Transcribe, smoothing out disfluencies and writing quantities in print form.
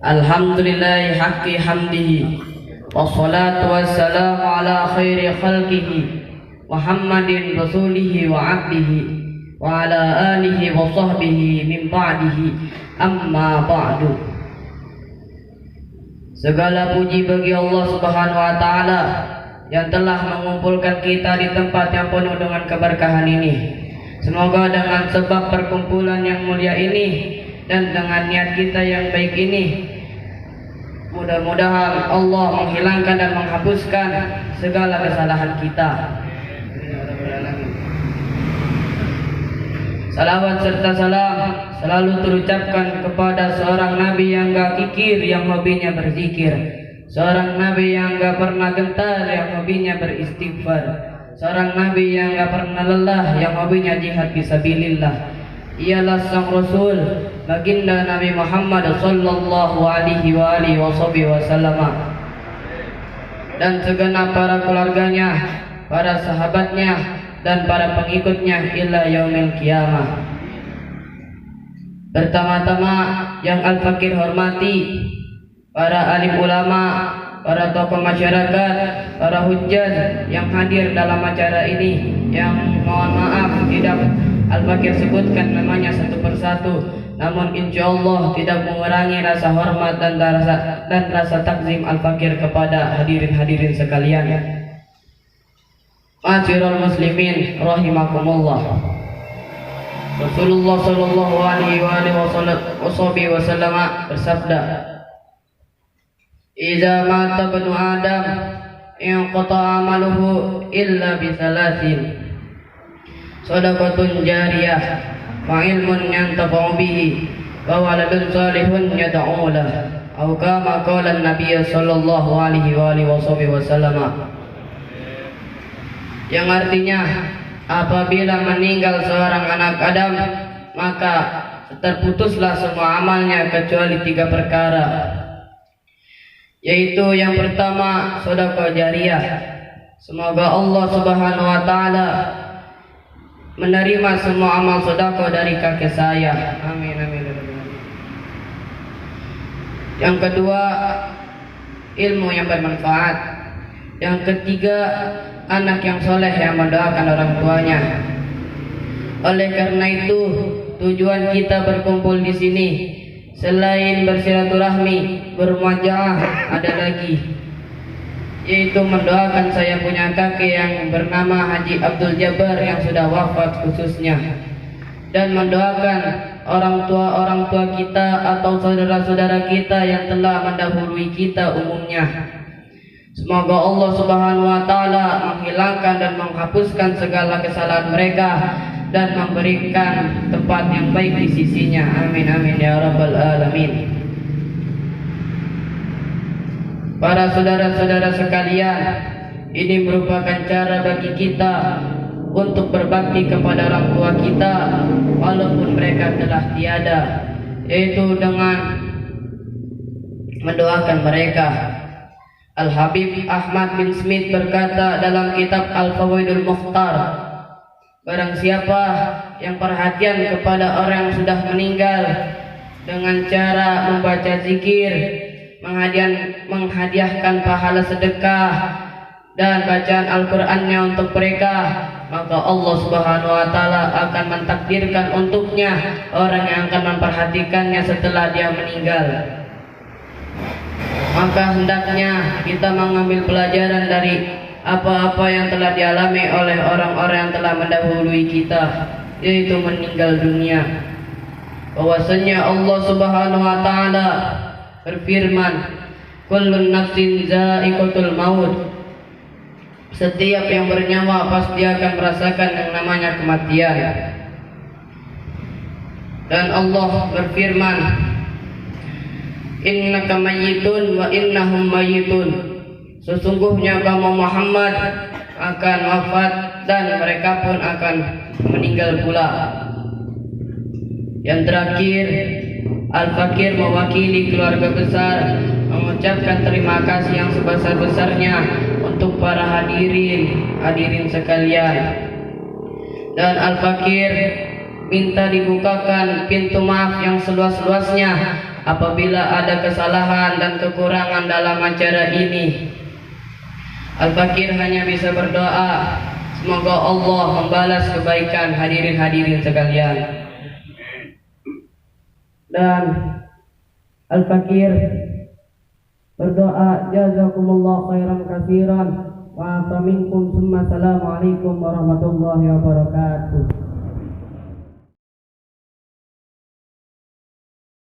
Alhamdulillahi haqqi hamdihi, wassalatu wassalamu ala khairi khalqihi Muhammadin rasulihi wa abdihi wa ala alihi wa sahbihi min ba'dihi, amma ba'du. Segala puji bagi Allah Subhanahu wa ta'ala yang telah mengumpulkan kita di tempat yang penuh dengan keberkahan ini. Semoga dengan sebab perkumpulan yang mulia ini dan dengan niat kita yang baik ini, mudah-mudahan Allah menghilangkan dan menghapuskan segala kesalahan kita. Salawat serta salam selalu terucapkan kepada seorang Nabi yang gak kikir, yang hobinya berzikir, seorang Nabi yang gak pernah gentar, yang hobinya beristighfar, seorang Nabi yang gak pernah lelah, yang hobinya jihad fisabilillah. Ialah sang Rasul baginda Nabi Muhammad sallallahu alaihi wa alihi wasallam dan segenap para keluarganya, para sahabatnya dan para pengikutnya ila yaumil qiyamah. Pertama-tama yang Al-Fakir hormati para alim ulama, para tokoh masyarakat, para hujjah yang hadir dalam acara ini, yang mohon maaf tidak Al-Fakir sebutkan namanya satu persatu, namun insyaallah tidak mengurangi rasa hormat dan rasa takzim Al-Fakir kepada hadirin-hadirin sekalian. Ma'asyiral muslimin rahimakumullah. Rasulullah sallallahu alaihi wasallam bersabda, "Idza mata ibnu Adam inqata'a amaluhu illa bi thalathin. Shadaqatun jariyah wa ilmun yantafa'u bihi wa waladun salihun yad'u lahu." Atau kama qala an-nabiy sallallahu alaihi wasallam. Yang artinya, apabila meninggal seorang anak Adam, maka terputuslah semua amalnya kecuali 3 perkara, yaitu yang pertama sedekah jariyah. Semoga Allah Subhanahu wa ta'ala menerima semua amal sedekah dari kakek saya. Amin amin. Yang kedua, ilmu yang bermanfaat. Yang ketiga, anak yang soleh yang mendoakan orang tuanya. Oleh karena itu, tujuan kita berkumpul di sini selain bersilaturahmi, bermuajah, ada lagi, yaitu mendoakan saya punya kakek yang bernama Haji Abdul Jabbar yang sudah wafat khususnya, dan mendoakan orang tua kita atau saudara-saudara kita yang telah mendahului kita umumnya. Semoga Allah Subhanahu wa ta'ala menghilangkan dan menghapuskan segala kesalahan mereka dan memberikan tempat yang baik di sisinya. Amin amin ya rabbal alamin. Para saudara-saudara sekalian, ini merupakan cara bagi kita untuk berbakti kepada orang tua kita walaupun mereka telah tiada, yaitu dengan mendoakan mereka. Al-Habib Ahmad bin Smith berkata dalam kitab Al-Fawaidul Mukhtar, barang siapa yang perhatian kepada orang yang sudah meninggal dengan cara membaca zikir, menghadiahkan pahala sedekah dan bacaan Al-Qur'annya untuk mereka, maka Allah Subhanahu wa ta'ala akan mentakdirkan untuknya orang yang akan memperhatikannya setelah dia meninggal. Maka hendaknya kita mengambil pelajaran dari apa-apa yang telah dialami oleh orang-orang yang telah mendahului kita, yaitu meninggal dunia. Bahwasanya Allah Subhanahu wa ta'ala berfirman, "Kullun nafsin za'iqatul maut." Setiap yang bernyawa pasti akan merasakan yang namanya kematian. Dan Allah berfirman, "Innaka mayyitun wa innahum mayyitun." Sesungguhnya kamu Muhammad akan wafat dan mereka pun akan meninggal pula. Yang terakhir, Al-Fakir mewakili keluarga besar mengucapkan terima kasih yang sebesar-besarnya untuk para hadirin sekalian. Dan Al-Fakir minta dibukakan pintu maaf yang seluas-luasnya apabila ada kesalahan dan kekurangan dalam acara ini. Al-Fakir hanya bisa berdoa, semoga Allah membalas kebaikan hadirin-hadirin sekalian. Dan Al-Fakir berdoa, jazakumullah khairan katsiran wa afa minkum summa assalamualaikum warahmatullahi wabarakatuh.